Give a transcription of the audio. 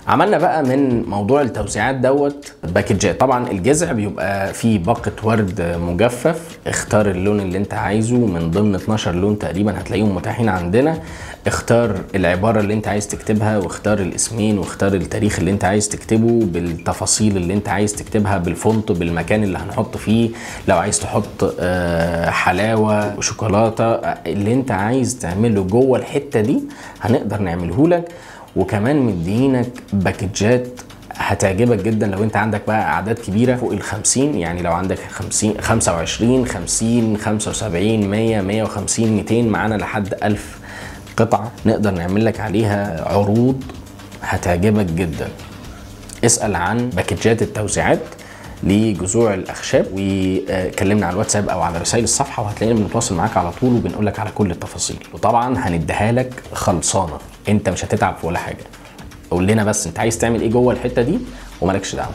عملنا بقى من موضوع التوزيعات دوت باكجات. طبعا الجذع بيبقى فيه باقة ورد مجفف، اختار اللون اللي انت عايزه من ضمن 12 لون تقريبا هتلاقيهم متاحين عندنا. اختار العبارة اللي انت عايز تكتبها، واختار الاسمين، واختار التاريخ اللي انت عايز تكتبه بالتفاصيل اللي انت عايز تكتبها، بالفونت، بالمكان اللي هنحط فيه. لو عايز تحط حلاوة وشوكولاتة، اللي انت عايز تعمله جوه الحتة دي هنقدر نعمله لك. وكمان مدينك باكجات هتعجبك جدا لو انت عندك بقى اعداد كبيره فوق ال50. يعني لو عندك 50 25 50 75 100 150 200 معانا لحد 1000 قطعه نقدر نعمل لك عليها عروض هتعجبك جدا. اسال عن باكجات التوزيعات لجذوع الاخشاب وكلمنا على الواتساب او على رسائل الصفحه، وهتلاقينا بنتواصل معاك على طول وبنقول لك على كل التفاصيل. وطبعا هنديها لك خلصانه، انت مش هتتعب في ولا حاجه. قول لنا بس انت عايز تعمل ايه جوه الحته دي ومالكش دعوه.